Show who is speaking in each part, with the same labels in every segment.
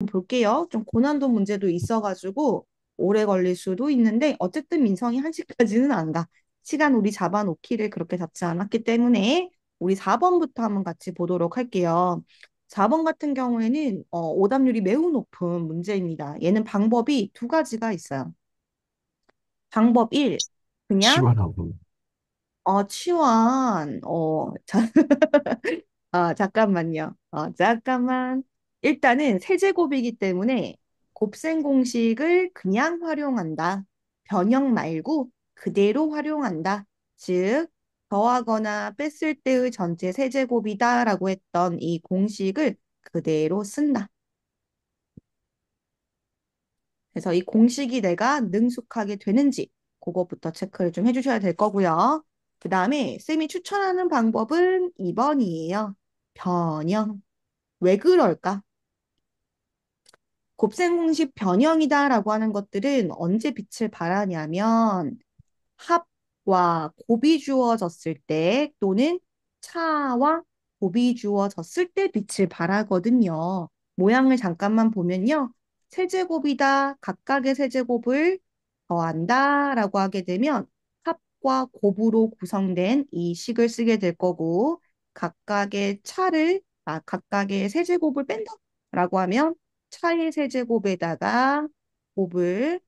Speaker 1: 볼게요. 좀 고난도 문제도 있어가지고 오래 걸릴 수도 있는데 어쨌든 민성이 1시까지는 안 가. 시간 우리 잡아놓기를 그렇게 잡지 않았기 때문에 우리 4번부터 한번 같이 보도록 할게요. 4번 같은 경우에는 오답률이 매우 높은 문제입니다. 얘는 방법이 두 가지가 있어요. 방법 1, 그냥
Speaker 2: 치환하고.
Speaker 1: 치환, 잠깐만요. 잠깐만. 일단은 세제곱이기 때문에 곱셈 공식을 그냥 활용한다. 변형 말고 그대로 활용한다. 즉, 더하거나 뺐을 때의 전체 세제곱이다라고 했던 이 공식을 그대로 쓴다. 그래서 이 공식이 내가 능숙하게 되는지 그거부터 체크를 좀 해주셔야 될 거고요. 그 다음에 쌤이 추천하는 방법은 2번이에요. 변형. 왜 그럴까? 곱셈 공식 변형이다라고 하는 것들은 언제 빛을 발하냐면 합과 곱이 주어졌을 때 또는 차와 곱이 주어졌을 때 빛을 발하거든요. 모양을 잠깐만 보면요. 세제곱이다. 각각의 세제곱을 더한다라고 하게 되면 합과 곱으로 구성된 이 식을 쓰게 될 거고 각각의 세제곱을 뺀다라고 하면 차의 세제곱에다가 곱을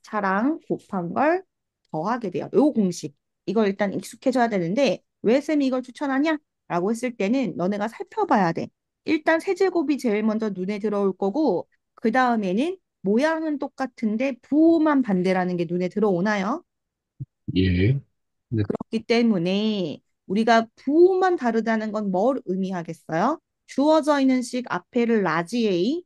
Speaker 1: 차랑 곱한 걸 더하게 돼요. 요 공식. 이걸 일단 익숙해져야 되는데 왜 쌤이 이걸 추천하냐? 라고 했을 때는 너네가 살펴봐야 돼. 일단 세제곱이 제일 먼저 눈에 들어올 거고 그 다음에는 모양은 똑같은데 부호만 반대라는 게 눈에 들어오나요?
Speaker 2: 예. 네.
Speaker 1: 그렇기 때문에 우리가 부호만 다르다는 건 뭘 의미하겠어요? 주어져 있는 식 앞에를 라지 A,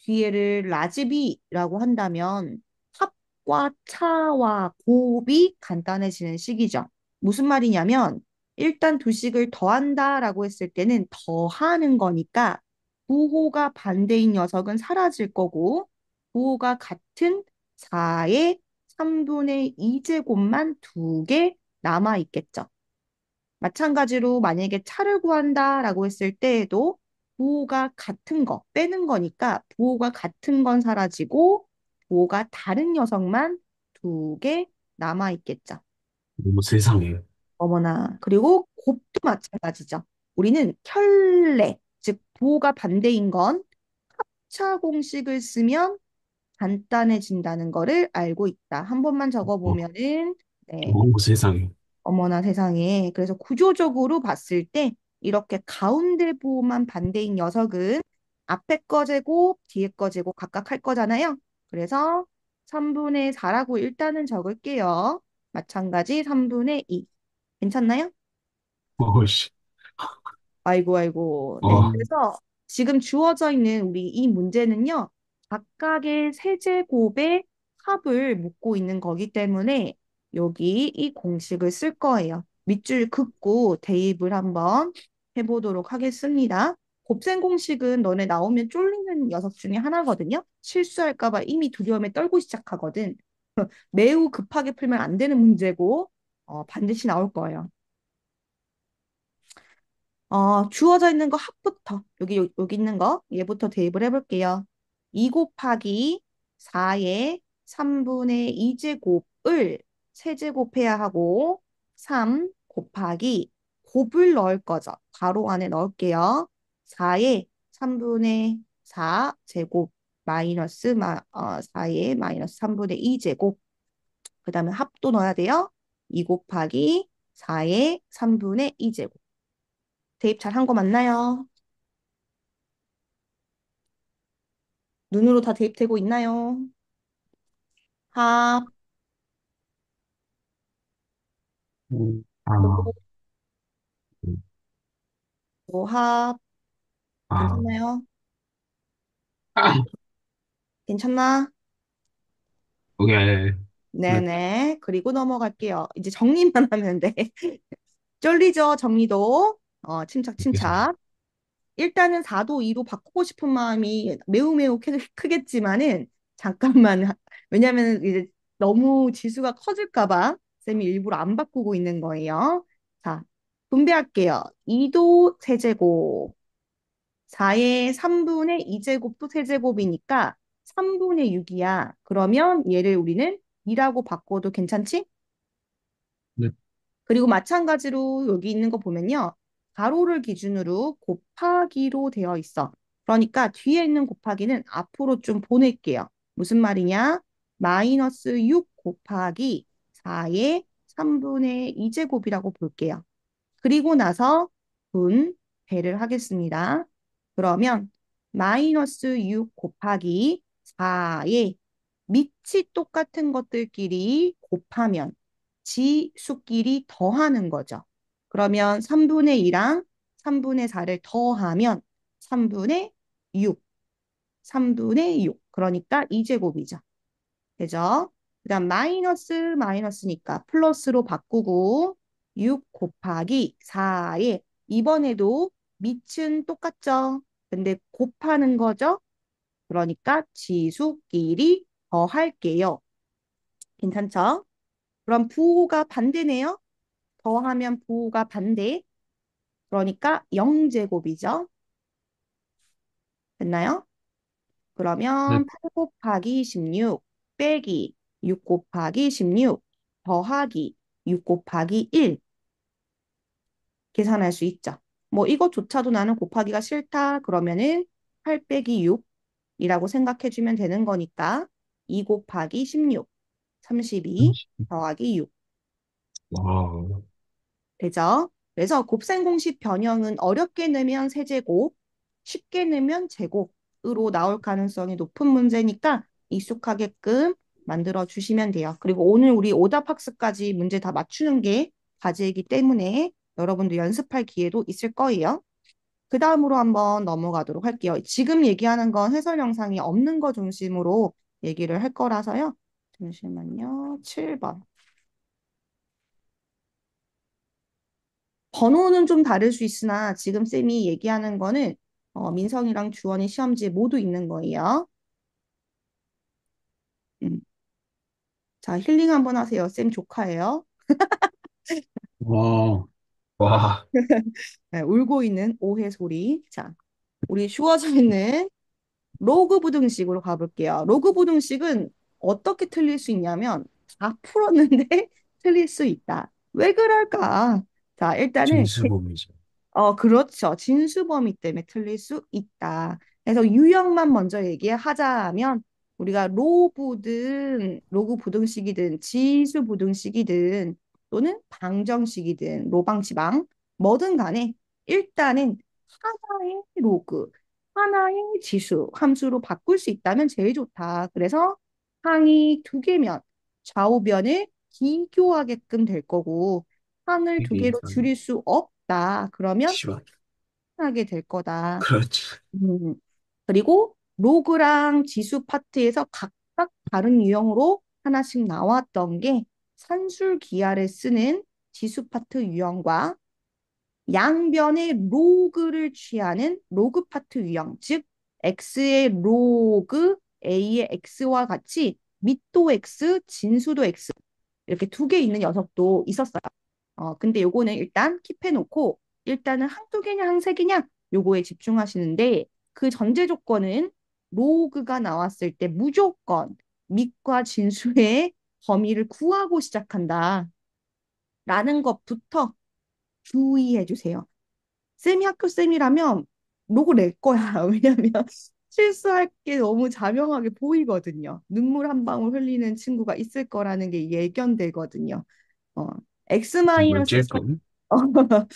Speaker 1: 뒤에를 라지 B라고 한다면 합과 차와 곱이 간단해지는 식이죠. 무슨 말이냐면 일단 두 식을 더한다라고 했을 때는 더하는 거니까 부호가 반대인 녀석은 사라질 거고 부호가 같은 4의 3분의 2제곱만 두 개 남아 있겠죠. 마찬가지로 만약에 차를 구한다라고 했을 때에도 부호가 같은 거 빼는 거니까 부호가 같은 건 사라지고 부호가 다른 녀석만 두 개 남아 있겠죠.
Speaker 2: 너무 세상에.
Speaker 1: 어머나. 그리고 곱도 마찬가지죠. 우리는 켤레, 즉 부호가 반대인 건 합차 공식을 쓰면 간단해진다는 거를 알고 있다. 한 번만
Speaker 2: 어,
Speaker 1: 적어보면은 네,
Speaker 2: 너무 세상에.
Speaker 1: 어머나 세상에. 그래서 구조적으로 봤을 때 이렇게 가운데 부호만 반대인 녀석은 앞에 거 제곱, 뒤에 거 제곱 각각 할 거잖아요. 그래서 3분의 4라고 일단은 적을게요. 마찬가지 3분의 2. 괜찮나요?
Speaker 2: 어씨.
Speaker 1: 아이고, 아이고. 네.
Speaker 2: 어,
Speaker 1: 그래서 지금 주어져 있는 우리 이 문제는요, 각각의 세제곱의 합을 묻고 있는 거기 때문에 여기 이 공식을 쓸 거예요. 밑줄 긋고 대입을 한번 해보도록 하겠습니다. 곱셈 공식은 너네 나오면 쫄리는 녀석 중에 하나거든요. 실수할까 봐 이미 두려움에 떨고 시작하거든. 매우 급하게 풀면 안 되는 문제고, 반드시 나올 거예요. 주어져 있는 거 합부터 여기 있는 거 얘부터 대입을 해볼게요. 2 곱하기 4의 3분의 2제곱을 세제곱해야 하고 3 곱하기 곱을 넣을 거죠. 가로 안에 넣을게요. 4의 3분의 4제곱 마이너스 4의 마이너스 3분의 2제곱 그 다음에 합도 넣어야 돼요. 2 곱하기 4의 3분의 2제곱 대입 잘 한 거 맞나요? 눈으로 다 대입되고 있나요? 합,
Speaker 2: 아, 음,
Speaker 1: 오합,
Speaker 2: 아,
Speaker 1: 괜찮나요?
Speaker 2: 아,
Speaker 1: 괜찮나?
Speaker 2: 오케이. 네.
Speaker 1: 네네. 그리고 넘어갈게요. 이제 정리만 하면 돼. 쫄리죠, 정리도. 침착. 일단은 4도 2로 바꾸고 싶은 마음이 매우 크겠지만은, 잠깐만. 왜냐면 이제 너무 지수가 커질까 봐 쌤이 일부러 안 바꾸고 있는 거예요. 자, 분배할게요. 2도 세제곱. 4의 3분의 2제곱도 세제곱이니까 3분의 6이야. 그러면 얘를 우리는 2라고 바꿔도 괜찮지?
Speaker 2: 네.
Speaker 1: 그리고 마찬가지로 여기 있는 거 보면요. 가로를 기준으로 곱하기로 되어 있어. 그러니까 뒤에 있는 곱하기는 앞으로 좀 보낼게요. 무슨 말이냐? 마이너스 6 곱하기 4의 3분의 2제곱이라고 볼게요. 그리고 나서 분, 배를 하겠습니다. 그러면 마이너스 6 곱하기 4의 밑이 똑같은 것들끼리 곱하면 지수끼리 더하는 거죠. 그러면 3분의 2랑 3분의 4를 더하면 3분의 6, 3분의 6. 그러니까 2제곱이죠. 되죠? 그다음 마이너스 마이너스니까 플러스로 바꾸고 6 곱하기 4에 이번에도 밑은 똑같죠? 근데 곱하는 거죠? 그러니까 지수끼리 더할게요. 괜찮죠? 그럼 부호가 반대네요. 더하면 부호가 반대. 그러니까 0제곱이죠. 됐나요?
Speaker 2: 네.
Speaker 1: 그러면 8 곱하기 16 빼기 6 곱하기 16 더하기 6 곱하기 1 계산할 수 있죠. 뭐 이것조차도 나는 곱하기가 싫다 그러면은 8 빼기 6이라고 생각해 주면 되는 거니까 2 곱하기 16 32 더하기 6
Speaker 2: 와,
Speaker 1: 되죠? 그래서 곱셈 공식 변형은 어렵게 내면 세제곱, 쉽게 내면 제곱으로 나올 가능성이 높은 문제니까 익숙하게끔 만들어 주시면 돼요. 그리고 오늘 우리 오답 학습까지 문제 다 맞추는 게 과제이기 때문에 여러분도 연습할 기회도 있을 거예요. 그 다음으로 한번 넘어가도록 할게요. 지금 얘기하는 건 해설 영상이 없는 거 중심으로 얘기를 할 거라서요. 잠시만요. 7번. 번호는 좀 다를 수 있으나 지금 쌤이 얘기하는 거는 민성이랑 주원이 시험지에 모두 있는 거예요. 음. 자, 힐링 한번 하세요. 쌤 조카예요.
Speaker 2: 와, 와,
Speaker 1: 네, 울고 있는 오해 소리. 자, 우리 주어져 있는 로그 부등식으로 가볼게요. 로그 부등식은 어떻게 틀릴 수 있냐면 다 풀었는데 틀릴 수 있다. 왜 그럴까? 자, 일단은
Speaker 2: 진수범이죠.
Speaker 1: 그렇죠. 진수범위 때문에 틀릴 수 있다. 그래서 유형만 먼저 얘기하자면 우리가 로그 부등식이든 지수 부등식이든 또는 방정식이든 로방지방 뭐든 간에 일단은 하나의 로그, 하나의 지수 함수로 바꿀 수 있다면 제일 좋다. 그래서 항이 두 개면 좌우변을 비교하게끔 될 거고 항을 두
Speaker 2: 이게
Speaker 1: 개로
Speaker 2: 이상,
Speaker 1: 줄일 수 없다. 그러면
Speaker 2: 시원.
Speaker 1: 하게 될 거다.
Speaker 2: 그렇지.
Speaker 1: 음. 그리고 로그랑 지수 파트에서 각각 다른 유형으로 하나씩 나왔던 게 산술 기하를 쓰는 지수 파트 유형과 양변의 로그를 취하는 로그 파트 유형, 즉 x의 로그 a의 x와 같이 밑도 x, 진수도 x 이렇게 두 개 있는 녀석도 있었어요. 근데 요거는 일단 킵해놓고 일단은 한두 개냐 한세 개냐 요거에 집중하시는데 그 전제 조건은 로그가 나왔을 때 무조건 밑과 진수의 범위를 구하고 시작한다. 라는 것부터 주의해 주세요. 쌤이 학교 쌤이라면 로고 낼 거야. 왜냐면 실수할 게 너무 자명하게 보이거든요. 눈물 한 방울 흘리는 친구가 있을 거라는 게 예견되거든요. 어, x
Speaker 2: 이걸
Speaker 1: 마이너스
Speaker 2: 찔
Speaker 1: 3,
Speaker 2: 건?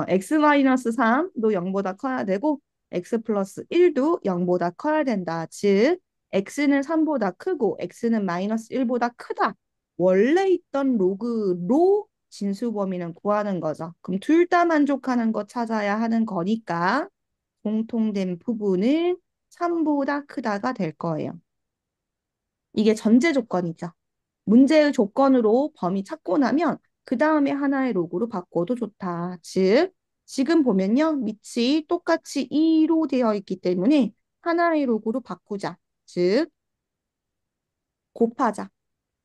Speaker 1: x 마이너스 3도 0보다 커야 되고 x 플러스 1도 0보다 커야 된다. 즉 x는 3보다 크고 x는 마이너스 1보다 크다. 원래 있던 로그로 진수 범위는 구하는 거죠. 그럼 둘 다 만족하는 거 찾아야 하는 거니까 공통된 부분은 3보다 크다가 될 거예요. 이게 전제 조건이죠. 문제의 조건으로 범위 찾고 나면 그 다음에 하나의 로그로 바꿔도 좋다. 즉, 지금 보면요. 밑이 똑같이 2로 되어 있기 때문에 하나의 로그로 바꾸자. 즉, 곱하자.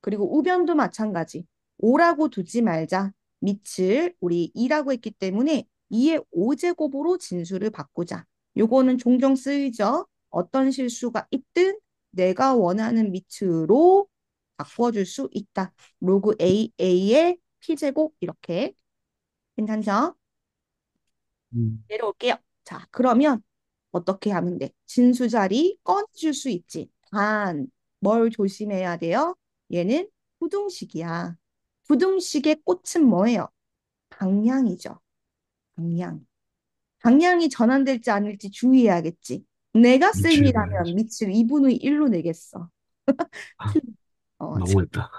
Speaker 1: 그리고 우변도 마찬가지. 5라고 두지 말자. 밑을 우리 2라고 했기 때문에 2의 5제곱으로 진수를 바꾸자. 요거는 종종 쓰이죠. 어떤 실수가 있든 내가 원하는 밑으로 바꿔줄 수 있다. 로그 A의 P제곱 이렇게 괜찮죠? 내려올게요. 자, 그러면 어떻게 하면 돼? 진수 자리 꺼내줄 수 있지. 단, 뭘 조심해야 돼요? 얘는 부등식이야. 부등식의 꽃은 뭐예요? 방향이죠. 방향. 방향이 전환될지 아닐지 주의해야겠지. 내가
Speaker 2: 위치를
Speaker 1: 쌤이라면
Speaker 2: 봐야지.
Speaker 1: 밑을 2분의 1로 내겠어.
Speaker 2: 아,
Speaker 1: 자,
Speaker 2: 너무했다.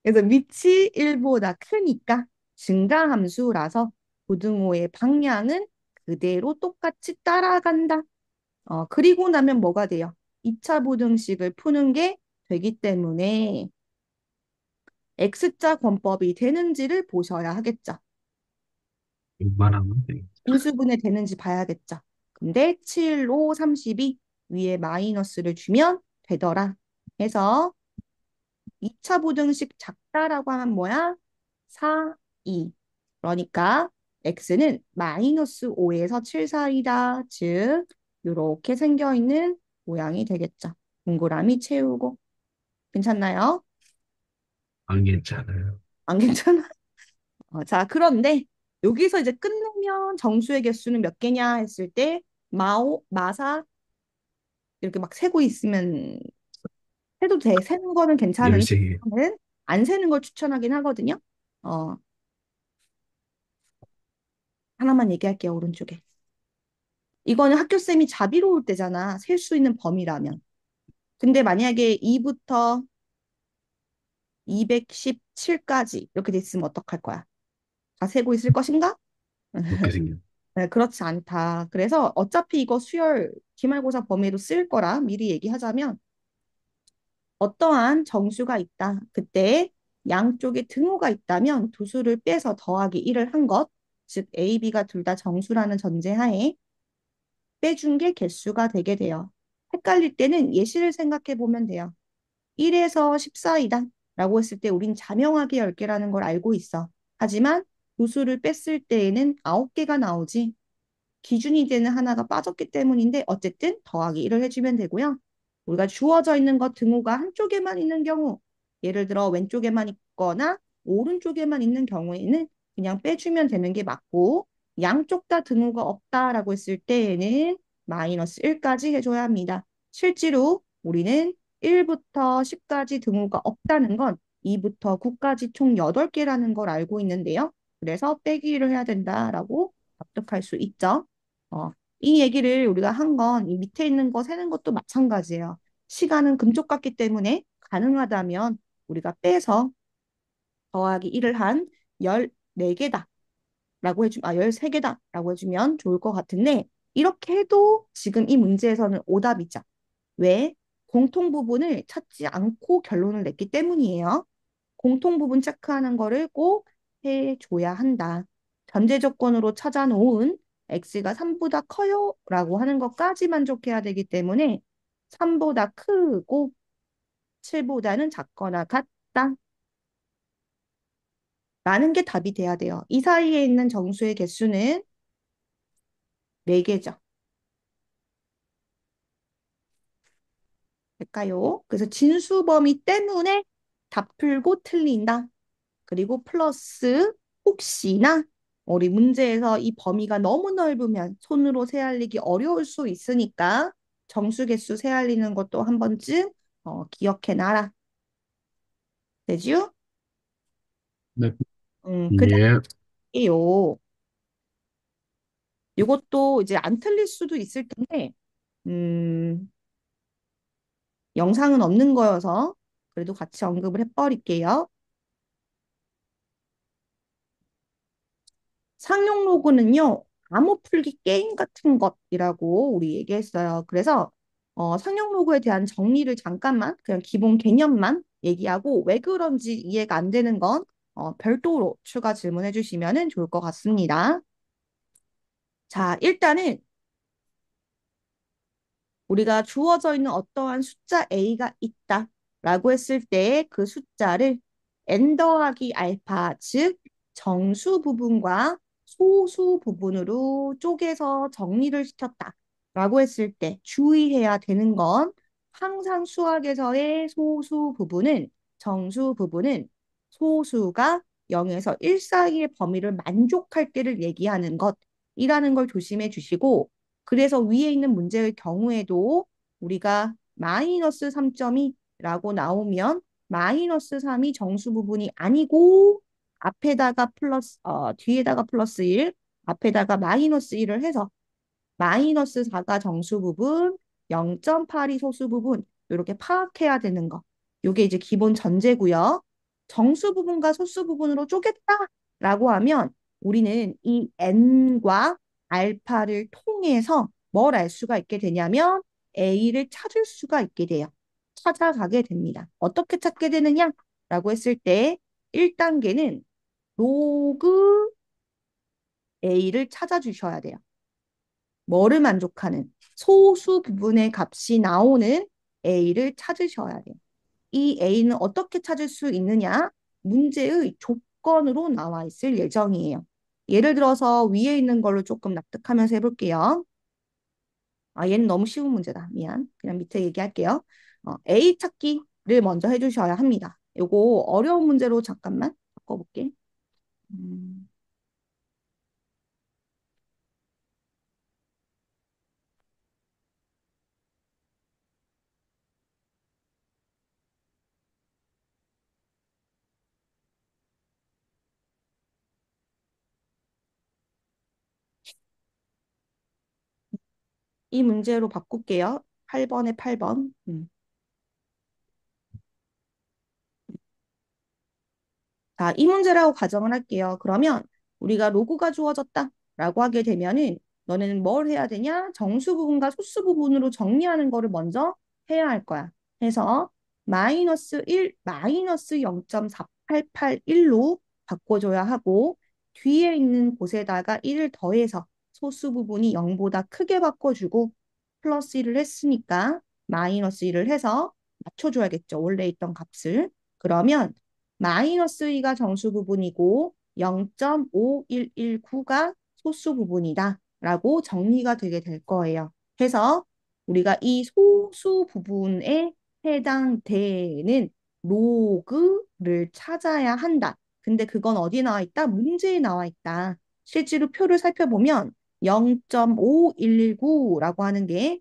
Speaker 1: 그래서 밑이 1보다 크니까 증가함수라서 고등호의 방향은 그대로 똑같이 따라간다. 그리고 나면 뭐가 돼요? 2차 부등식을 푸는 게 되기 때문에 X자 권법이 되는지를 보셔야 하겠죠.
Speaker 2: 웬만하면 돼.
Speaker 1: 인수분해 되는지 봐야겠죠. 근데 7, 5, 32 위에 마이너스를 주면 되더라. 해서 2차 부등식 작다라고 하면 뭐야? 4, 2. 그러니까 x는 마이너스 5에서 7 사이다. 즉, 이렇게 생겨있는 모양이 되겠죠. 동그라미 채우고. 괜찮나요?
Speaker 2: 안 괜찮아요.
Speaker 1: 안 괜찮아? 자, 그런데 여기서 이제 끝내면 정수의 개수는 몇 개냐 했을 때 마오, 마사 이렇게 막 세고 있으면 해도 돼. 세는 거는 괜찮은데
Speaker 2: 13개.
Speaker 1: 저는 안 세는 걸 추천하긴 하거든요. 어, 하나만 얘기할게요. 오른쪽에. 이거는 학교쌤이 자비로울 때잖아. 셀 수 있는 범위라면. 근데 만약에 2부터 217까지 이렇게 돼 있으면 어떡할 거야? 다 세고 있을 것인가?
Speaker 2: 그렇게 생겼.
Speaker 1: 네, 그렇지 않다. 그래서 어차피 이거 수열 기말고사 범위로 쓸 거라 미리 얘기하자면 어떠한 정수가 있다. 그때 양쪽에 등호가 있다면 두 수를 빼서 더하기 1을 한 것, 즉 A, B가 둘 다 정수라는 전제하에 빼준 게 개수가 되게 돼요. 헷갈릴 때는 예시를 생각해 보면 돼요. 1에서 14이다 라고 했을 때 우린 자명하게 10개라는 걸 알고 있어. 하지만 두 수를 뺐을 때에는 9개가 나오지. 기준이 되는 하나가 빠졌기 때문인데 어쨌든 더하기 1을 해주면 되고요. 우리가 주어져 있는 것 등호가 한쪽에만 있는 경우, 예를 들어 왼쪽에만 있거나 오른쪽에만 있는 경우에는 그냥 빼주면 되는 게 맞고 양쪽 다 등호가 없다라고 했을 때에는 마이너스 1까지 해줘야 합니다. 실제로 우리는 1부터 10까지 등호가 없다는 건 2부터 9까지 총 8개라는 걸 알고 있는데요. 그래서 빼기를 해야 된다라고 납득할 수 있죠. 어, 이 얘기를 우리가 한 건 이 밑에 있는 거 세는 것도 마찬가지예요. 시간은 금쪽 같기 때문에 가능하다면 우리가 빼서 더하기 1을 한 14개다 라고 13개다 라고 해주면 좋을 것 같은데 이렇게 해도 지금 이 문제에서는 오답이죠. 왜? 공통 부분을 찾지 않고 결론을 냈기 때문이에요. 공통 부분 체크하는 거를 꼭 해줘야 한다. 전제 조건으로 찾아놓은 x가 3보다 커요 라고 하는 것까지 만족해야 되기 때문에 3보다 크고 7보다는 작거나 같다 라는 게 답이 돼야 돼요. 이 사이에 있는 정수의 개수는 4개죠. 될까요? 그래서 진수 범위 때문에 답 풀고 틀린다. 그리고 플러스 혹시나 우리 문제에서 이 범위가 너무 넓으면 손으로 세알리기 어려울 수 있으니까 정수 개수 세알리는 것도 한 번쯤 기억해 놔라. 되죠?
Speaker 2: 네.
Speaker 1: 그
Speaker 2: 예.
Speaker 1: 다음에요. 이것도 이제 안 틀릴 수도 있을 텐데 음, 영상은 없는 거여서 그래도 같이 언급을 해버릴게요. 상용 로그는요, 암호 풀기 게임 같은 것이라고 우리 얘기했어요. 그래서 상용 로그에 대한 정리를 잠깐만, 그냥 기본 개념만 얘기하고 왜 그런지 이해가 안 되는 건 별도로 추가 질문해 주시면 좋을 것 같습니다. 자, 일단은 우리가 주어져 있는 어떠한 숫자 A가 있다라고 했을 때 그 숫자를 n 더하기 알파, 즉 정수 부분과 소수 부분으로 쪼개서 정리를 시켰다라고 했을 때 주의해야 되는 건 항상 수학에서의 소수 부분은 정수 부분은 소수가 0에서 1 사이의 범위를 만족할 때를 얘기하는 것이라는 걸 조심해 주시고 그래서 위에 있는 문제의 경우에도 우리가 마이너스 3.2라고 나오면 마이너스 3이 정수 부분이 아니고 앞에다가 플러스 뒤에다가 플러스 1, 앞에다가 마이너스 1을 해서 마이너스 4가 정수 부분, 0.8이 소수 부분 이렇게 파악해야 되는 거. 요게 이제 기본 전제고요. 정수 부분과 소수 부분으로 쪼갰다라고 하면 우리는 이 n과 알파를 통해서 뭘 알 수가 있게 되냐면 a를 찾을 수가 있게 돼요. 찾아가게 됩니다. 어떻게 찾게 되느냐라고 했을 때 1단계는 로그 a를 찾아주셔야 돼요. 뭐를 만족하는 소수 부분의 값이 나오는 a를 찾으셔야 돼요. 이 a는 어떻게 찾을 수 있느냐? 문제의 조건으로 나와 있을 예정이에요. 예를 들어서 위에 있는 걸로 조금 납득하면서 해볼게요. 아, 얘는 너무 쉬운 문제다. 미안. 그냥 밑에 얘기할게요. A 찾기를 먼저 해주셔야 합니다. 요거 어려운 문제로 잠깐만 바꿔볼게. 음, 이 문제로 바꿀게요. 8번에 8번. 자, 이 문제라고 가정을 할게요. 그러면 우리가 로그가 주어졌다라고 하게 되면은 너네는 뭘 해야 되냐? 정수 부분과 소수 부분으로 정리하는 거를 먼저 해야 할 거야. 해서 마이너스 1, 마이너스 0.4881로 바꿔줘야 하고 뒤에 있는 곳에다가 1을 더해서 소수 부분이 0보다 크게 바꿔주고 플러스 1을 했으니까 마이너스 1을 해서 맞춰줘야겠죠. 원래 있던 값을. 그러면 마이너스 2가 정수 부분이고 0.5119가 소수 부분이다 라고 정리가 되게 될 거예요. 해서 우리가 이 소수 부분에 해당되는 로그를 찾아야 한다. 근데 그건 어디에 나와 있다? 문제에 나와 있다. 실제로 표를 살펴보면 0.5119라고 하는 게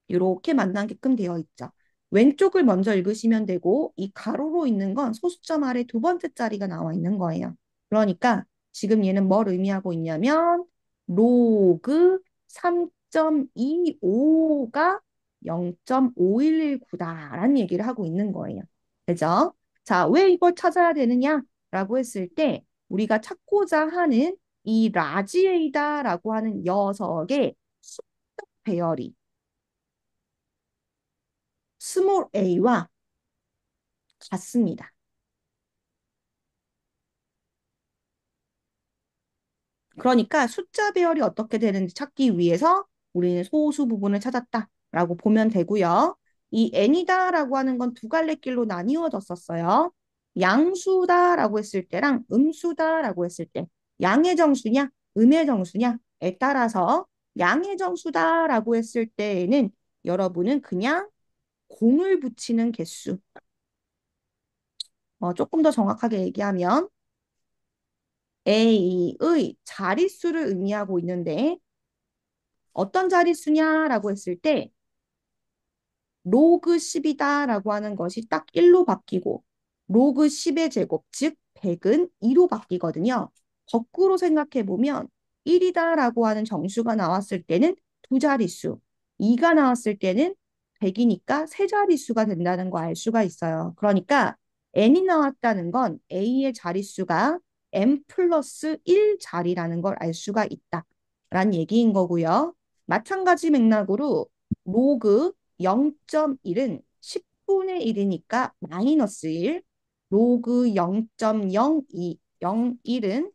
Speaker 1: 이렇게 만나게끔 되어 있죠. 왼쪽을 먼저 읽으시면 되고 이 가로로 있는 건 소수점 아래 두 번째 자리가 나와 있는 거예요. 그러니까 지금 얘는 뭘 의미하고 있냐면 로그 3.25가 0.5119다라는 얘기를 하고 있는 거예요. 그죠? 자, 왜 이걸 찾아야 되느냐라고 했을 때 우리가 찾고자 하는 이 라지에이다라고 하는 녀석의 수적 배열이 스몰 a와 같습니다. 그러니까 숫자 배열이 어떻게 되는지 찾기 위해서 우리는 소수 부분을 찾았다라고 보면 되고요. 이 n이다라고 하는 건 두 갈래 길로 나뉘어졌었어요. 양수다라고 했을 때랑 음수다라고 했을 때 양의 정수냐 음의 정수냐에 따라서 양의 정수다라고 했을 때에는 여러분은 그냥 공을 붙이는 개수. 조금 더 정확하게 얘기하면 A의 자릿수를 의미하고 있는데 어떤 자릿수냐라고 했을 때 로그 10이다라고 하는 것이 딱 1로 바뀌고 로그 10의 제곱 즉 100은 2로 바뀌거든요. 거꾸로 생각해 보면 1이다라고 하는 정수가 나왔을 때는 두 자릿수, 2가 나왔을 때는 100이니까 세 자릿수가 된다는 거 알 수가 있어요. 그러니까 n이 나왔다는 건 a의 자릿수가 n 플러스 1 자리라는 걸 알 수가 있다라는 얘기인 거고요. 마찬가지 맥락으로 로그 0.1은 10분의 1이니까 마이너스 1, 로그 0.02, 01은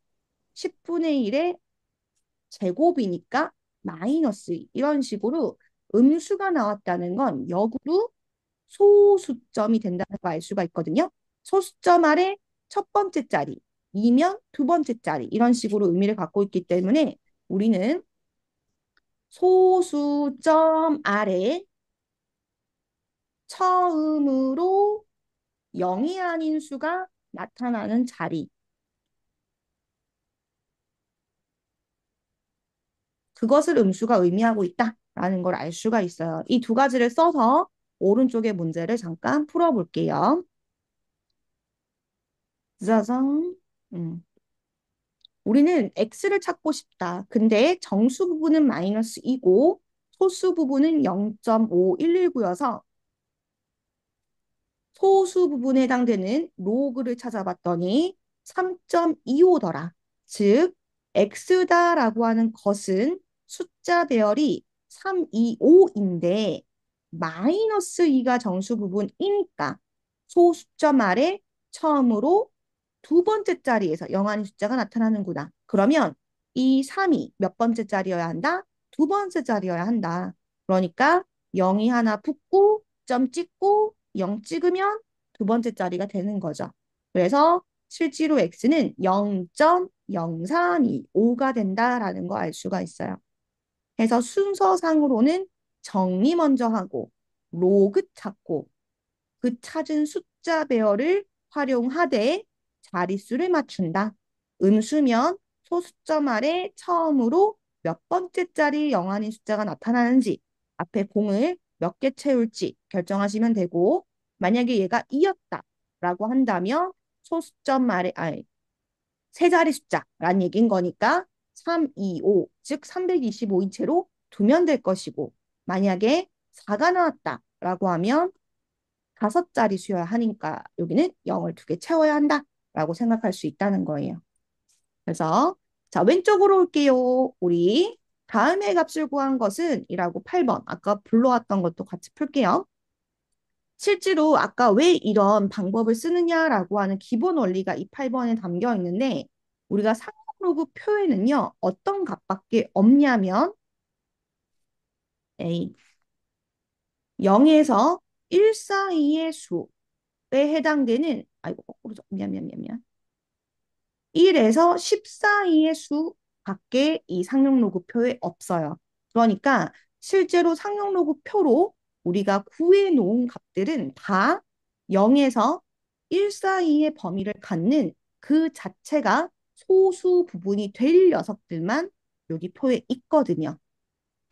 Speaker 1: 10분의 1의 제곱이니까 마이너스 2. 이런 식으로 음수가 나왔다는 건 역으로 소수점이 된다는 걸 알 수가 있거든요. 소수점 아래 첫 번째 자리, 2면 두 번째 자리 이런 식으로 의미를 갖고 있기 때문에 우리는 소수점 아래 처음으로 0이 아닌 수가 나타나는 자리 그것을 음수가 의미하고 있다라는 걸 알 수가 있어요. 이 두 가지를 써서 오른쪽의 문제를 잠깐 풀어볼게요. 짜잔. 음. 우리는 x를 찾고 싶다. 근데 정수 부분은 마이너스 2고 소수 부분은 0.5119여서 소수 부분에 해당되는 로그를 찾아봤더니 3.25더라. 즉, x다라고 하는 것은 숫자 배열이 325인데 마이너스 2가 정수 부분이니까 소수점 아래 처음으로 두 번째 자리에서 영한이 숫자가 나타나는구나. 그러면 이 3이 몇 번째 자리여야 한다? 두 번째 자리여야 한다. 그러니까 0이 하나 붙고 점 찍고 0 찍으면 두 번째 자리가 되는 거죠. 그래서 실제로 x는 0.0425가 된다라는 거 알 수가 있어요. 그래서 순서상으로는 정리 먼저 하고 로그 찾고 그 찾은 숫자 배열을 활용하되 자릿수를 맞춘다. 음수면 소수점 아래 처음으로 몇 번째짜리 영한인 숫자가 나타나는지 앞에 공을 몇 개 채울지 결정하시면 되고 만약에 얘가 2였다라고 한다면 소수점 아래 세 자리 숫자란 얘기인 거니까 3, 2, 5, 즉 325인 채로 두면 될 것이고 만약에 4가 나왔다라고 하면 다섯 자리 수여야 하니까 여기는 0을 두 개 채워야 한다라고 생각할 수 있다는 거예요. 그래서 자 왼쪽으로 올게요. 우리 다음의 값을 구한 것은 이라고 8번 아까 불러왔던 것도 같이 풀게요. 실제로 아까 왜 이런 방법을 쓰느냐라고 하는 기본 원리가 이 8번에 담겨 있는데 우리가 상록로그 표에는요 어떤 값밖에 없냐면 A 0에서 1 사이의 수에 해당되는 아이고 거꾸로 미안 1에서 10 사이의 수밖에 이 상용로그표에 없어요. 그러니까 실제로 상용로그표로 우리가 구해 놓은 값들은 다 0에서 1 사이의 범위를 갖는 그 자체가 소수 부분이 될 녀석들만 여기 표에 있거든요.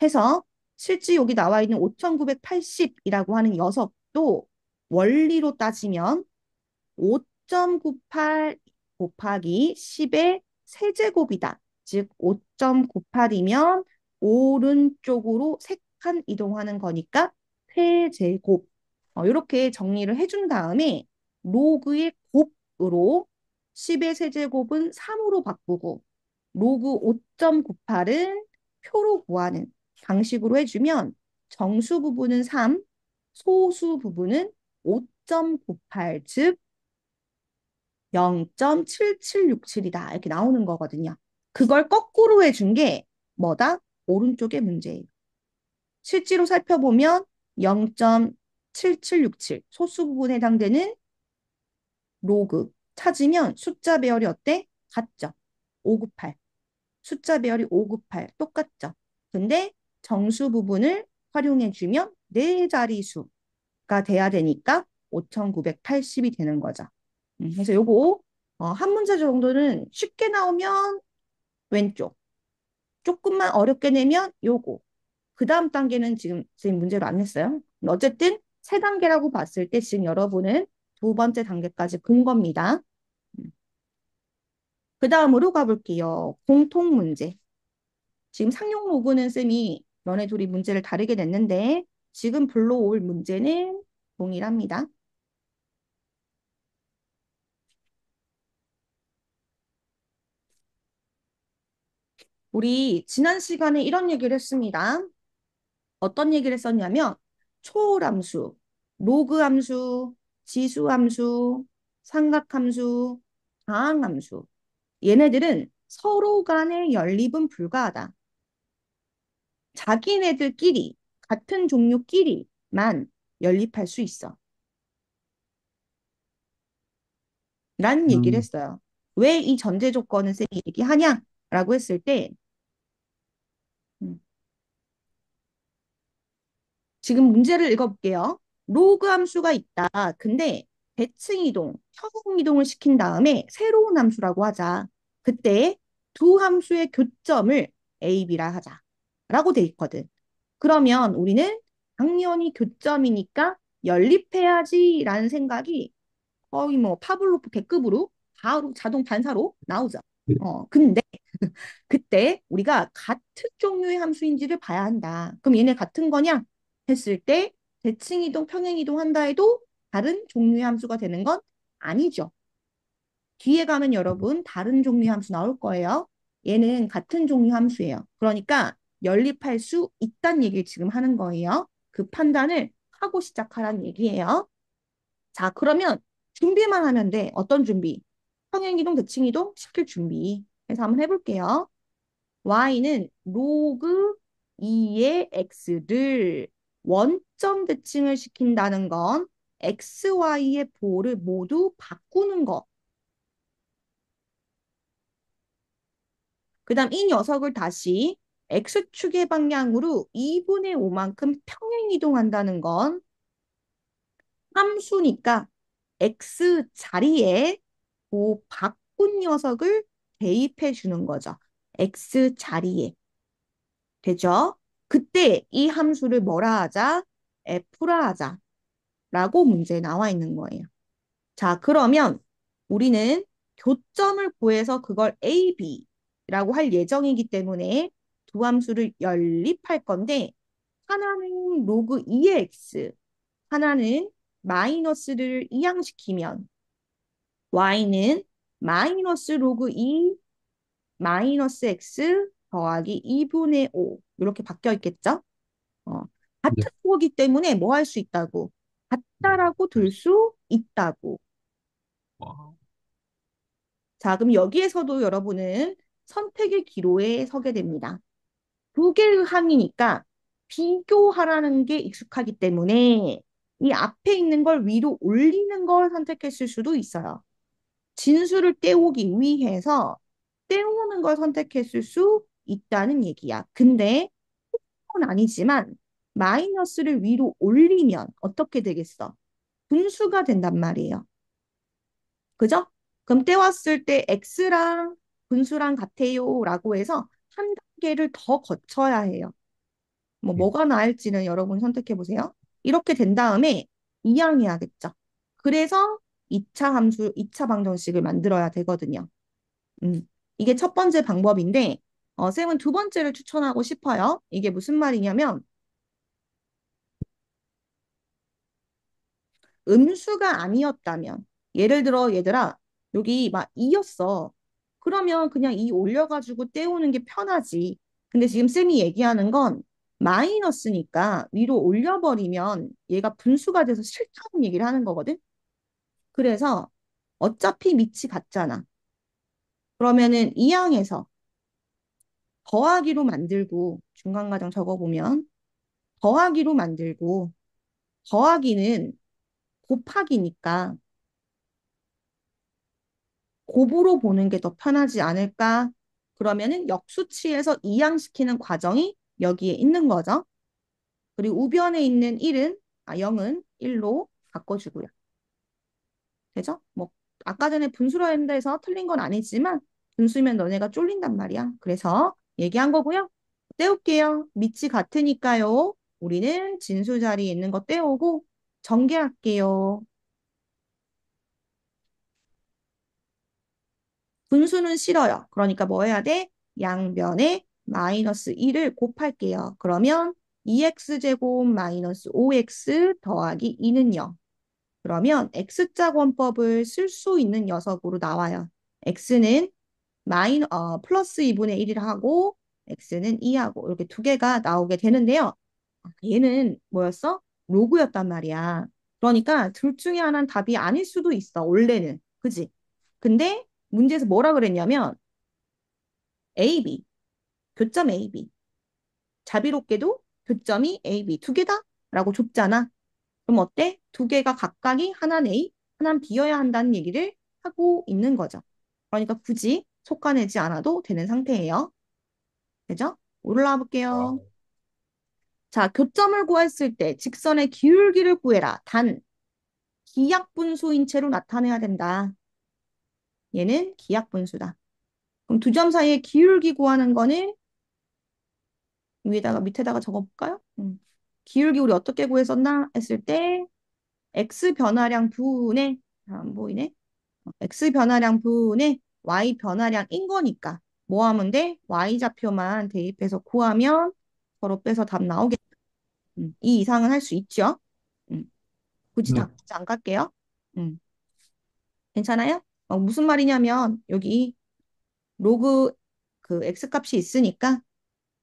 Speaker 1: 해서 실제 여기 나와 있는 5980이라고 하는 녀석도 원리로 따지면 5.98 곱하기 10의 세제곱이다. 즉 5.98이면 오른쪽으로 3칸 이동하는 거니까 세제곱. 이렇게 정리를 해준 다음에 로그의 곱으로 10의 세제곱은 3으로 바꾸고 로그 5.98은 표로 구하는 방식으로 해주면 정수 부분은 3, 소수 부분은 5.98, 즉 0.7767이다. 이렇게 나오는 거거든요. 그걸 거꾸로 해준 게 뭐다? 오른쪽의 문제예요. 실제로 살펴보면 0.7767 소수 부분에 해당되는 로그 찾으면 숫자 배열이 어때? 같죠? 598. 숫자 배열이 598 똑같죠? 근데 정수 부분을 활용해주면 네 자리수가 돼야 되니까 5980이 되는 거죠. 그래서 요거 한 문제 정도는 쉽게 나오면 왼쪽, 조금만 어렵게 내면 요거. 그 다음 단계는 지금 선생님 문제로 안 냈어요. 어쨌든 세 단계라고 봤을 때 지금 여러분은 두 번째 단계까지 본 겁니다. 그 다음으로 가볼게요. 공통 문제. 지금 상용 로그는 쌤이 너네 둘이 문제를 다르게 냈는데 지금 불러올 문제는 동일합니다. 우리 지난 시간에 이런 얘기를 했습니다. 어떤 얘기를 했었냐면 초월함수, 로그함수, 지수함수, 삼각함수, 다항함수 얘네들은 서로 간의 연립은 불가하다. 자기네들끼리 같은 종류끼리만 연립할 수 있어. 라는 얘기를
Speaker 2: 음,
Speaker 1: 했어요. 왜 이 전제 조건을 쌤이 얘기하냐라고 했을 때, 음, 지금 문제를 읽어볼게요. 로그 함수가 있다. 근데 대칭 이동, 평행 이동을 시킨 다음에 새로운 함수라고 하자. 그때 두 함수의 교점을 A, B라 하자. 라고 돼 있거든. 그러면 우리는 당연히 교점이니까 연립해야지라는 생각이 거의 뭐 파블로프 개급으로 바로 자동 반사로 나오죠.
Speaker 2: 네.
Speaker 1: 근데 그때 우리가 같은 종류의 함수인지를 봐야 한다. 그럼 얘네 같은 거냐? 했을 때 대칭 이동, 평행 이동 한다 해도 다른 종류의 함수가 되는 건 아니죠. 뒤에 가면 여러분 다른 종류의 함수 나올 거예요. 얘는 같은 종류 함수예요. 그러니까 연립할 수 있다는 얘기를 지금 하는 거예요. 그 판단을 하고 시작하라는 얘기예요. 자, 그러면 준비만 하면 돼. 어떤 준비? 평행이동, 대칭이동 시킬 준비. 그래서 한번 해볼게요. y는 로그 2의 x를 원점 대칭을 시킨다는 건 x, y의 보호를 모두 바꾸는 거. 그 다음 이 녀석을 다시 x축의 방향으로 2분의 5만큼 평행이동한다는 건 함수니까 x 자리에 그 바꾼 녀석을 대입해 주는 거죠. x 자리에. 되죠? 그때 이 함수를 뭐라 하자? f라 하자. 라고 문제에 나와 있는 거예요. 자, 그러면 우리는 교점을 구해서 그걸 a, b라고 할 예정이기 때문에 두 함수를 연립할 건데 하나는 로그 2의 x, 하나는 마이너스를 이항시키면 y는 마이너스 로그 2 마이너스 x 더하기 2분의 5 이렇게 바뀌어 있겠죠? 어,
Speaker 2: 네.
Speaker 1: 같은 거기 때문에 뭐 할 수 있다고? 같다라고 들 수 있다고.
Speaker 2: 와.
Speaker 1: 자, 그럼 여기에서도 여러분은 선택의 기로에 서게 됩니다. 두 개의 항이니까 비교하라는 게 익숙하기 때문에 이 앞에 있는 걸 위로 올리는 걸 선택했을 수도 있어요. 진수를 떼오기 위해서 떼우는 걸 선택했을 수 있다는 얘기야. 근데 그건 아니지만 마이너스를 위로 올리면 어떻게 되겠어? 분수가 된단 말이에요. 그죠? 그럼 떼왔을 때 x랑 분수랑 같아요 라고 해서 한 단계를 더 거쳐야 해요.
Speaker 2: 네.
Speaker 1: 뭐가 나을지는 여러분 선택해 보세요. 이렇게 된 다음에 이항해야겠죠. 그래서 2차 함수, 2차 방정식을 만들어야 되거든요. 음, 이게 첫 번째 방법인데, 쌤은 두 번째를 추천하고 싶어요. 이게 무슨 말이냐면, 음수가 아니었다면, 예를 들어, 얘들아, 여기 막 2였어. 그러면 그냥 2 올려가지고 떼우는 게 편하지. 근데 지금 쌤이 얘기하는 건 마이너스니까 위로 올려버리면 얘가 분수가 돼서 싫다는 얘기를 하는 거거든. 그래서 어차피 밑이 같잖아. 그러면은 이항에서 더하기로 만들고 중간 과정 적어보면 더하기로 만들고 더하기는 곱하기니까 곱으로 보는 게 더 편하지 않을까? 그러면은 역수치에서 이항시키는 과정이 여기에 있는 거죠. 그리고 우변에 있는 1은 0은 1로 바꿔주고요. 되죠? 뭐 아까 전에 분수로 했는데 해서 틀린 건 아니지만 분수면 너네가 쫄린단 말이야. 그래서 얘기한 거고요. 떼올게요. 밑이 같으니까요. 우리는 진수 자리에 있는 거 떼오고 전개할게요. 분수는 싫어요. 그러니까 뭐 해야 돼? 양변에 마이너스 1을 곱할게요. 그러면 2x제곱 마이너스 5x 더하기 2는 0. 그러면 x자 권법을 쓸 수 있는 녀석으로 나와요. x는 플러스 2분의 1이라 하고 x는 2하고 이렇게 두 개가 나오게 되는데요. 얘는 뭐였어? 로그였단 말이야. 그러니까 둘 중에 하나는 답이 아닐 수도 있어. 원래는. 그지? 근데 문제에서 뭐라 그랬냐면 AB, 교점 AB. 자비롭게도 교점이 AB 두 개다? 라고 줬잖아. 그럼 어때? 두 개가 각각이 하나는 A, 하나는 B여야 한다는 얘기를 하고 있는 거죠. 그러니까 굳이 솎아내지 않아도 되는 상태예요. 되죠? 올라와 볼게요.
Speaker 2: 와우.
Speaker 1: 자, 교점을 구했을 때 직선의 기울기를 구해라. 단, 기약분수인 채로 나타내야 된다. 얘는 기약분수다. 그럼 두 점 사이의 기울기 구하는 거는 위에다가 밑에다가 적어볼까요? 기울기 우리 어떻게 구했었나 했을 때 x 변화량 분의 안 보이네. x 변화량 분의 y 변화량인 거니까 뭐 하면 돼? y 좌표만 대입해서 구하면 서로 빼서 답 나오겠다. 이 이상은 할 수 있죠. 음, 굳이
Speaker 2: 네.
Speaker 1: 답 안 갈게요. 음, 괜찮아요? 무슨 말이냐면 여기 로그 그 x 값이 있으니까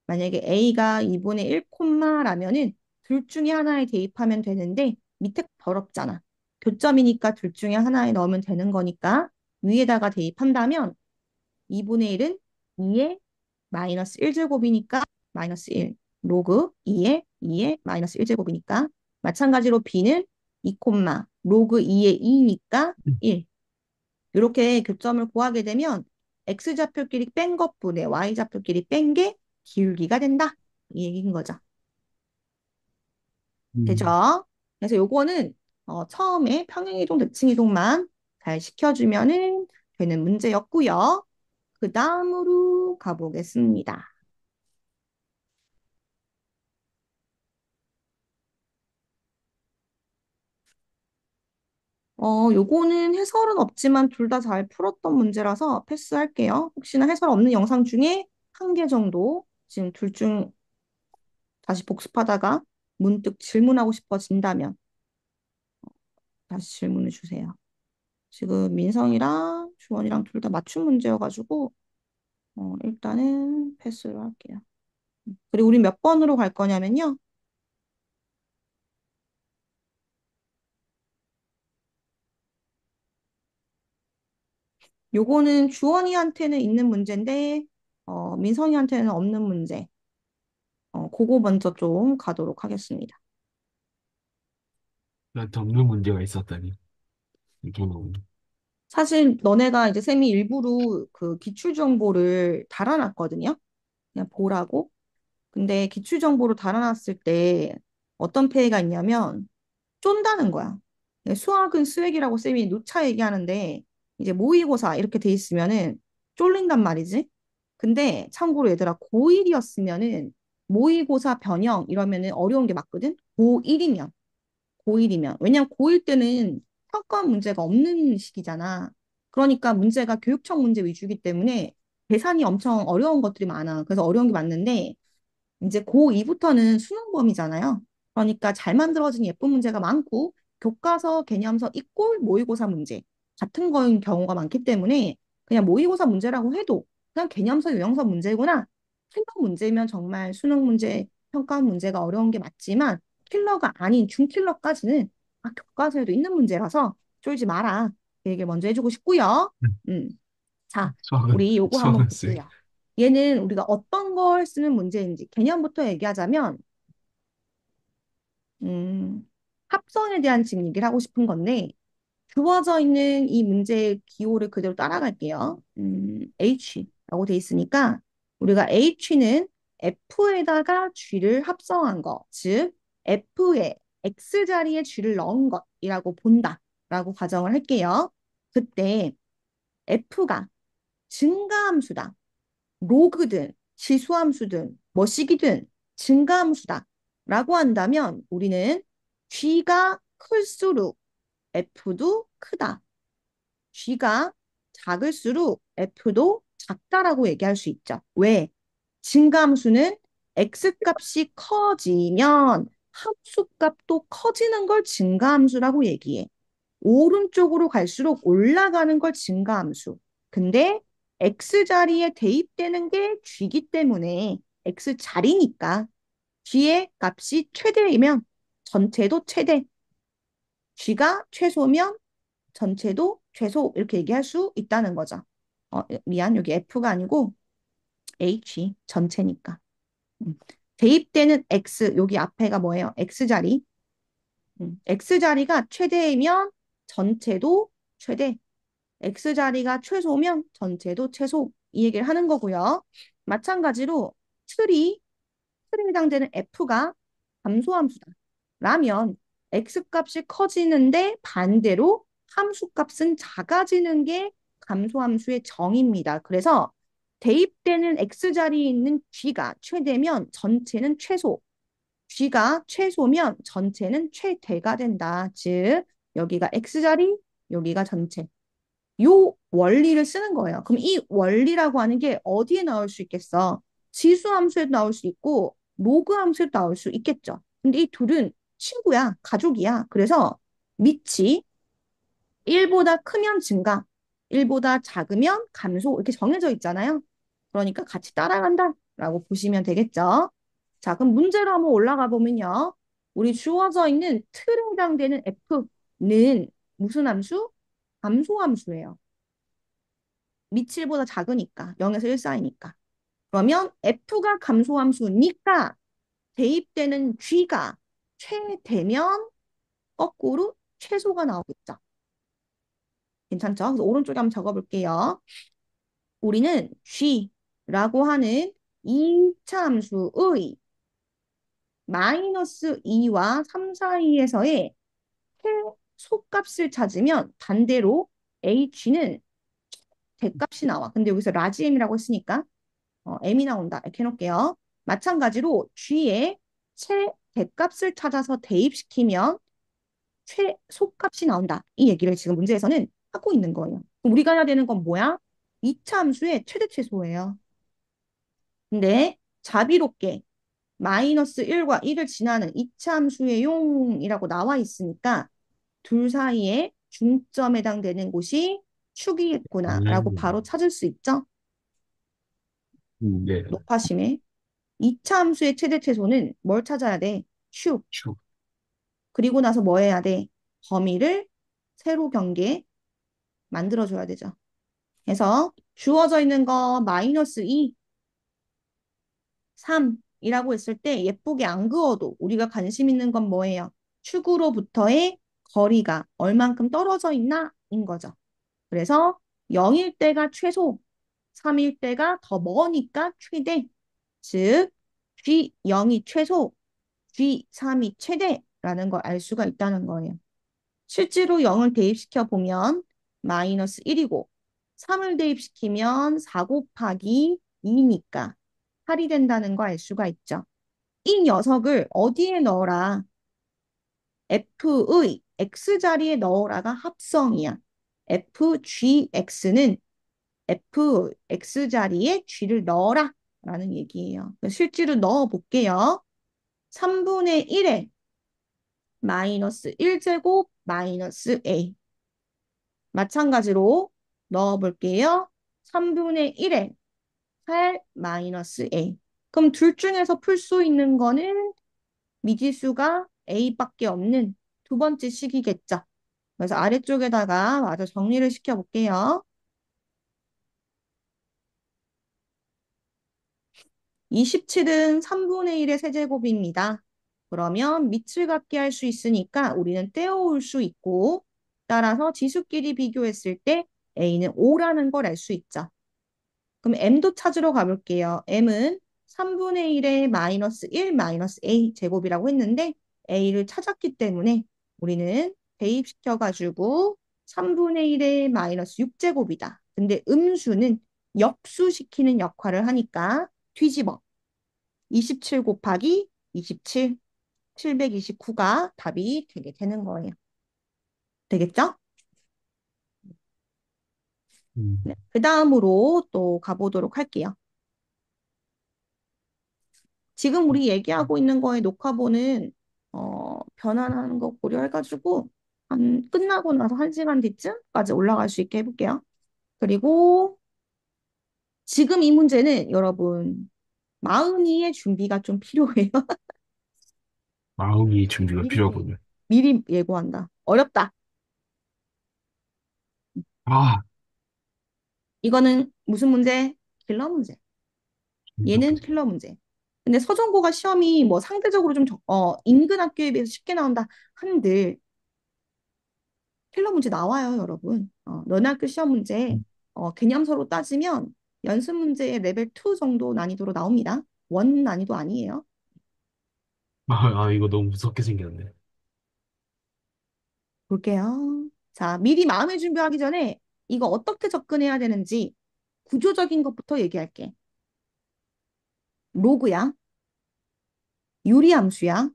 Speaker 1: 만약에 a가 2분의 1 콤마라면은 둘 중에 하나에 대입하면 되는데 밑에 더럽잖아. 교점이니까 둘 중에 하나에 넣으면 되는 거니까 위에다가 대입한다면 2분의 1은 2의 마이너스 1제곱이니까 마이너스 1. 로그 2의 마이너스 1제곱이니까 마찬가지로 b는 2 콤마 로그 2의 2니까 1. 이렇게 교점을 구하게 되면 x좌표끼리 뺀 것분의 y좌표끼리 뺀 게 기울기가 된다. 이 얘기인 거죠.
Speaker 2: 음.
Speaker 1: 되죠? 그래서 요거는 처음에 평행이동, 대칭이동만 잘 시켜주면은 되는 문제였고요. 그 다음으로 가보겠습니다. 요거는 해설은 없지만 둘 다 잘 풀었던 문제라서 패스할게요. 혹시나 해설 없는 영상 중에 한 개 정도 지금 둘 중 다시 복습하다가 문득 질문하고 싶어진다면 다시 질문을 주세요. 지금 민성이랑 주원이랑 둘 다 맞춤 문제여가지고 일단은 패스로 할게요. 그리고 우리 몇 번으로 갈 거냐면요. 요거는 주원이한테는 있는 문제인데 민성이한테는 없는 문제. 그거 먼저 좀 가도록 하겠습니다.
Speaker 2: 나한테 없는 문제가 있었다니. 이거는.
Speaker 1: 사실 너네가 이제 쌤이 일부러 그 기출 정보를 달아놨거든요. 그냥 보라고. 근데 기출 정보를 달아놨을 때 어떤 폐해가 있냐면 쫀다는 거야. 수학은 수액이라고 쌤이 누차 얘기하는데 이제 모의고사 이렇게 돼 있으면은 쫄린단 말이지. 근데 참고로 얘들아 고1이었으면은 모의고사 변형 이러면은 어려운 게 맞거든. 고1이면 왜냐면 고1 때는 평가 문제가 없는 시기잖아. 그러니까 문제가 교육청 문제 위주이기 때문에 계산이 엄청 어려운 것들이 많아. 그래서 어려운 게 맞는데 이제 고2부터는 수능 범위잖아요. 그러니까 잘 만들어진 예쁜 문제가 많고 교과서, 개념서, 이꼴 모의고사 문제 같은 거인 경우가 많기 때문에 그냥 모의고사 문제라고 해도 그냥 개념서, 유형서 문제구나. 필러 문제면 정말 수능 문제, 평가 문제가 어려운 게 맞지만 킬러가 아닌 중킬러까지는 교과서에도 있는 문제라서 쫄지 마라. 그 얘기를 먼저 해주고 싶고요. 음. 자,
Speaker 2: 수학은,
Speaker 1: 우리 요거 한번
Speaker 2: 수학은 쎄.
Speaker 1: 볼게요. 얘는 우리가 어떤 걸 쓰는 문제인지 개념부터 얘기하자면 음, 합성에 대한 지금 얘기를 하고 싶은 건데 주어져 있는 이 문제의 기호를 그대로 따라갈게요. H라고 돼 있으니까 우리가 H는 F에다가 G를 합성한 거, 즉 F에 X자리에 G를 넣은 것이라고 본다라고 가정을 할게요. 그때 F가 증가함수다. 로그든 지수함수든 뭐시기든 증가함수다 라고 한다면 우리는 G가 클수록 F도 크다. G가 작을수록 F도 작다라고 얘기할 수 있죠. 왜? 증가함수는 X값이 커지면 함수값도 커지는 걸 증가함수라고 얘기해. 오른쪽으로 갈수록 올라가는 걸 증가함수. 근데 X자리에 대입되는 게 G이기 때문에 X자리니까 G의 값이 최대이면 전체도 최대, G가 최소면 전체도 최소 이렇게 얘기할 수 있다는 거죠. 미안, 여기 F가 아니고 H 전체니까. 대입되는 X, 여기 앞에가 뭐예요? X자리. X자리가 최대이면 전체도 최대. X자리가 최소면 전체도 최소 이 얘기를 하는 거고요. 마찬가지로 틀이 틀에 해당되는 F가 감소함수다. 라면 X값이 커지는데 반대로 함수값은 작아지는 게 감소함수의 정의입니다. 그래서 대입되는 X자리에 있는 G가 최대면 전체는 최소, G가 최소면 전체는 최대가 된다. 즉 여기가 X자리, 여기가 전체. 요 원리를 쓰는 거예요. 그럼 이 원리라고 하는 게 어디에 나올 수 있겠어? 지수 함수에도 나올 수 있고 로그 함수에도 나올 수 있겠죠. 근데 이 둘은 친구야, 가족이야. 그래서 밑이 1보다 크면 증가, 1보다 작으면 감소 이렇게 정해져 있잖아요. 그러니까 같이 따라간다라고 보시면 되겠죠. 자, 그럼 문제로 한번 올라가 보면요. 우리 주어져 있는 틀에 해당되는 F는 무슨 함수? 감소함수예요. 미칠보다 작으니까 0에서 1 사이니까. 그러면 F가 감소함수니까 대입되는 G가 최대면 거꾸로 최소가 나오겠죠. 괜찮죠? 그래서 오른쪽에 한번 적어볼게요. 우리는 G라고 하는 2차 함수의 마이너스 2와 3 사이에서의 최소값을 찾으면 반대로 H는 대값이 나와. 근데 여기서 라지 M이라고 했으니까 M이 나온다. 이렇게 해놓을게요. 마찬가지로 G의 최대값을 찾아서 대입시키면 최소값이 나온다. 이 얘기를 지금 문제에서는 하고 있는 거예요. 그럼 우리가 해야 되는 건 뭐야? 2차 함수의 최대 최소예요. 근데 자비롭게 마이너스 1과 1을 지나는 2차 함수의 용이라고 나와 있으니까 둘 사이에 중점에 해당되는 곳이 축이겠구나라고 바로
Speaker 2: 음,
Speaker 1: 찾을 수 있죠.
Speaker 2: 네.
Speaker 1: 높아심에. 2차 함수의 최대 최소는 뭘 찾아야 돼? 축.
Speaker 2: 축.
Speaker 1: 그리고 나서 뭐 해야 돼? 범위를 세로 경계 만들어줘야 되죠. 그래서 주어져 있는 거 마이너스 2, 3이라고 했을 때 예쁘게 안 그어도 우리가 관심 있는 건 뭐예요? 축으로부터의 거리가 얼만큼 떨어져 있나? 인 거죠. 그래서 0일 때가 최소, 3일 때가 더 머니까 최대. 즉, G0이 최소, G3이 최대라는 걸 알 수가 있다는 거예요. 실제로 0을 대입시켜 보면 마이너스 1이고 3을 대입시키면 4 곱하기 2니까 8이 된다는 걸 알 수가 있죠. 이 녀석을 어디에 넣어라? F의 X자리에 넣어라가 합성이야. FGX는 FX자리에 G를 넣어라 라는 얘기예요. 실제로 넣어 볼게요. 3분의 1에 마이너스 1제곱 마이너스 A. 마찬가지로 넣어볼게요. 3분의 1에 8 마이너스 A. 그럼 둘 중에서 풀 수 있는 거는 미지수가 A밖에 없는 두 번째 식이겠죠. 그래서 아래쪽에다가 마저 정리를 시켜볼게요. 27은 3분의 1의 세제곱입니다. 그러면 밑을 갖게 할 수 있으니까 우리는 떼어올 수 있고 따라서 지수끼리 비교했을 때 A는 5라는 걸 알 수 있죠. 그럼 M도 찾으러 가볼게요. M은 3분의 1의 마이너스 1 마이너스 A 제곱이라고 했는데 A를 찾았기 때문에 우리는 대입시켜가지고 3분의 1의 마이너스 6제곱이다. 근데 음수는 역수시키는 역할을 하니까 뒤집어. 27 곱하기 27, 729가 답이 되게 되는 거예요. 되겠죠?
Speaker 2: 음,
Speaker 1: 네. 그 다음으로 또 가보도록 할게요. 지금 우리 얘기하고 있는 거에 녹화본은 변환하는 거 고려해가지고 한 끝나고 나서 1시간 뒤쯤까지 올라갈 수 있게 해볼게요. 그리고 지금 이 문제는 여러분 마흔이의 준비가 좀 필요해요.
Speaker 2: 마음이 준비가
Speaker 1: 미리
Speaker 2: 필요하군요.
Speaker 1: 미리 예고한다. 어렵다.
Speaker 2: 아,
Speaker 1: 이거는 무슨 문제? 킬러 문제.
Speaker 2: 진짜
Speaker 1: 얘는
Speaker 2: 문제.
Speaker 1: 킬러 문제. 근데 서정고가 시험이 뭐 상대적으로 좀 인근 학교에 비해서 쉽게 나온다 한들 킬러 문제 나와요, 여러분. 너네 학교 시험 문제 개념서로 따지면 연습 문제의 레벨 2 정도 난이도로 나옵니다. 원 난이도 아니에요.
Speaker 2: 이거 너무 무섭게 생겼네.
Speaker 1: 볼게요. 자, 미리 마음의 준비하기 전에 이거 어떻게 접근해야 되는지 구조적인 것부터 얘기할게. 로그야, 유리함수야.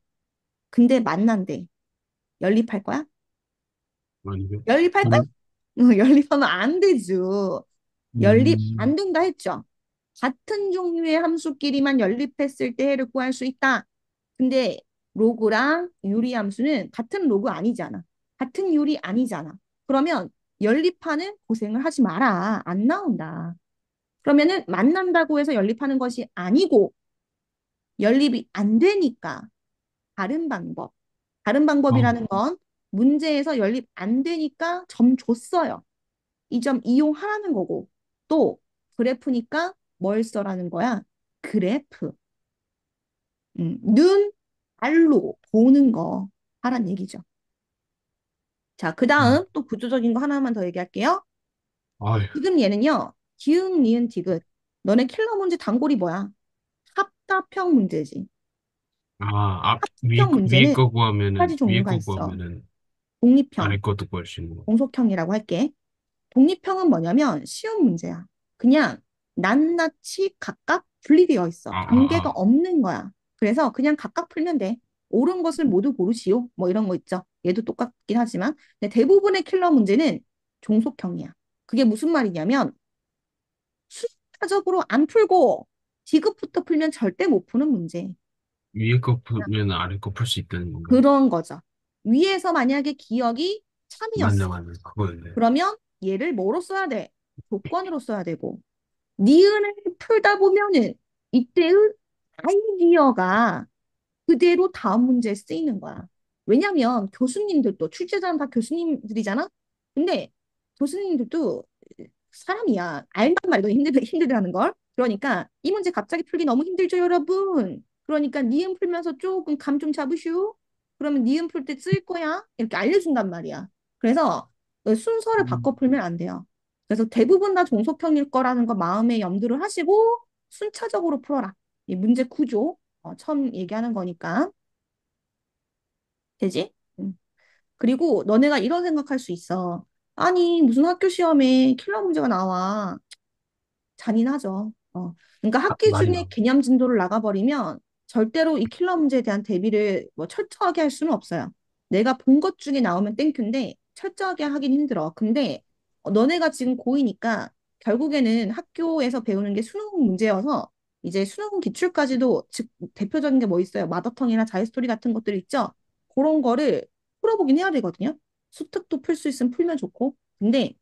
Speaker 1: 근데 만난대. 연립할 거야?
Speaker 2: 아니요.
Speaker 1: 연립할 거야?
Speaker 2: 아니,
Speaker 1: 연립하면 안 되죠. 연립 안
Speaker 2: 음,
Speaker 1: 된다 했죠. 같은 종류의 함수끼리만 연립했을 때 해를 구할 수 있다. 근데 로그랑 유리함수는 같은 로그 아니잖아. 같은 유리 아니잖아. 그러면 연립하는 고생을 하지 마라. 안 나온다. 그러면은 만난다고 해서 연립하는 것이 아니고 연립이 안 되니까 다른 방법. 다른
Speaker 2: 어,
Speaker 1: 방법이라는 건 문제에서 연립 안 되니까 점 줬어요. 이 점 이용하라는 거고 또 그래프니까 뭘 써라는 거야? 그래프. 눈, 알로 보는 거 하란 얘기죠. 자, 그 다음 또 구조적인 거 하나만 더 얘기할게요.
Speaker 2: 아유,
Speaker 1: 지금 얘는요. 기응, 니은, 디귿. 너네 킬러 문제 단골이 뭐야? 합답형 문제지. 합답형
Speaker 2: 위에
Speaker 1: 문제는
Speaker 2: 거
Speaker 1: 두 가지
Speaker 2: 구하면은, 위에
Speaker 1: 종류가
Speaker 2: 거
Speaker 1: 있어.
Speaker 2: 구하면은,
Speaker 1: 독립형,
Speaker 2: 아래 것도 구할 수 있는 거.
Speaker 1: 공속형이라고 할게. 독립형은 뭐냐면 쉬운 문제야. 그냥 낱낱이 각각 분리되어 있어.
Speaker 2: 아, 아,
Speaker 1: 관계가
Speaker 2: 아.
Speaker 1: 없는 거야. 그래서 그냥 각각 풀면 돼. 옳은 것을 모두 고르시오. 뭐 이런 거 있죠. 얘도 똑같긴 하지만. 근데 대부분의 킬러 문제는 종속형이야. 그게 무슨 말이냐면 숫자적으로 안 풀고 디귿부터 풀면 절대 못 푸는 문제.
Speaker 2: 위에 거 풀면 아래 거 풀 수 있다는 건가?
Speaker 1: 그런 거죠. 위에서 만약에 기억이
Speaker 2: 맞네,
Speaker 1: 참이었어.
Speaker 2: 맞네. 그거였네.
Speaker 1: 그러면 얘를 뭐로 써야 돼? 조건으로 써야 되고. 니은을 풀다 보면은 이때의 아이디어가 그대로 다음 문제에 쓰이는 거야. 왜냐면 교수님들도 출제자는 다 교수님들이잖아. 근데 교수님들도 사람이야. 알단 말도 힘들다는 걸. 그러니까 이 문제 갑자기 풀기 너무 힘들죠, 여러분. 그러니까 니은 풀면서 조금 감 좀 잡으시오. 그러면 니은 풀 때 쓸 거야. 이렇게 알려준단 말이야. 그래서 순서를 바꿔
Speaker 2: 음.
Speaker 1: 풀면 안 돼요. 그래서 대부분 다 종속형일 거라는 거 마음에 염두를 하시고 순차적으로 풀어라. 이 문제 구조 처음 얘기하는 거니까 되지? 그리고 너네가 이런 생각할 수 있어. 아니 무슨 학교 시험에 킬러 문제가 나와. 잔인하죠. 그러니까 학기 중에
Speaker 2: 말이야.
Speaker 1: 개념 진도를 나가버리면 절대로 이 킬러 문제에 대한 대비를 뭐 철저하게 할 수는 없어요. 내가 본 것 중에 나오면 땡큐인데 철저하게 하긴 힘들어. 근데 너네가 지금 고이니까 결국에는 학교에서 배우는 게 수능 문제여서 이제 수능 기출까지도 즉 대표적인 게 뭐 있어요? 마더텅이나 자유스토리 같은 것들 있죠? 그런 거를 풀어보긴 해야 되거든요. 수특도 풀 수 있으면 풀면 좋고. 근데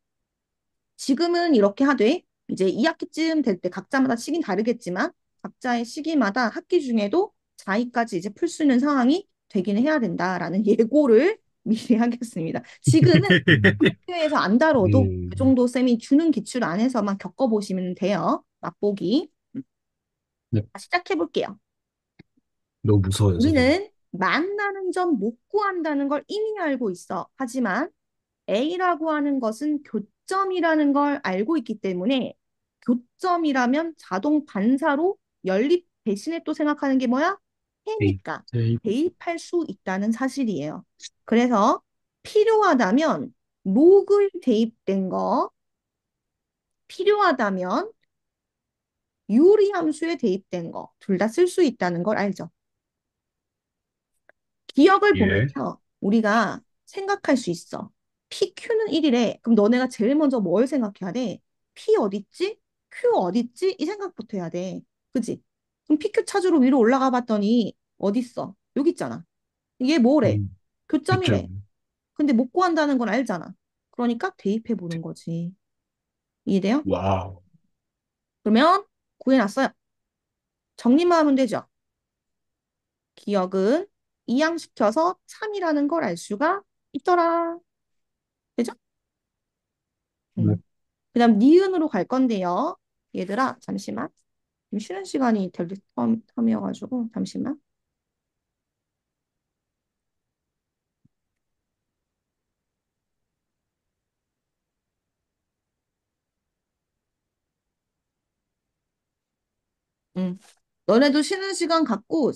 Speaker 1: 지금은 이렇게 하되 이제 2학기쯤 될 때 각자마다 시기는 다르겠지만 각자의 시기마다 학기 중에도 자기까지 이제 풀 수 있는 상황이 되기는 해야 된다라는 예고를 미리 하겠습니다. 지금은 학교에서 안 다뤄도 그
Speaker 2: 음,
Speaker 1: 정도 쌤이 주는 기출 안에서만 겪어보시면 돼요. 맛보기.
Speaker 2: 네,
Speaker 1: 자, 시작해 볼게요.
Speaker 2: 너무 무서워요, 선생님.
Speaker 1: 우리는 만나는 점 못 구한다는 걸 이미 알고 있어. 하지만 A라고 하는 것은 교점이라는 걸 알고 있기 때문에 교점이라면 자동 반사로 연립 대신에 또 생각하는 게 뭐야?
Speaker 2: 에이,
Speaker 1: 해니까
Speaker 2: 에이,
Speaker 1: 대입할 수 있다는 사실이에요. 그래서 필요하다면 로그 대입된 거, 필요하다면 유리함수에 대입된 거 둘 다 쓸 수 있다는 걸 알죠. 기억을
Speaker 2: 예.
Speaker 1: 보면요. 우리가 생각할 수 있어. PQ는 1이래. 그럼 너네가 제일 먼저 뭘 생각해야 돼? P 어딨지? Q 어딨지? 이 생각부터 해야 돼. 그지? 그럼 PQ 찾으러 위로 올라가 봤더니 어딨어? 여기 있잖아. 이게 뭐래?
Speaker 2: 음,
Speaker 1: 교점이래.
Speaker 2: 그점.
Speaker 1: 근데 못 구한다는 건 알잖아. 그러니까 대입해 보는 거지. 이해돼요?
Speaker 2: 와우.
Speaker 1: 그러면 구해놨어요. 정리만 하면 되죠. 기억은 이양시켜서 참이라는 걸 알 수가 있더라. 되죠?
Speaker 2: 네.
Speaker 1: 음. 그다음 니은으로 갈 건데요. 얘들아, 잠시만. 좀 쉬는 시간이 될 텀이어가지고 잠시만. 응. 너네도 쉬는 시간 갖고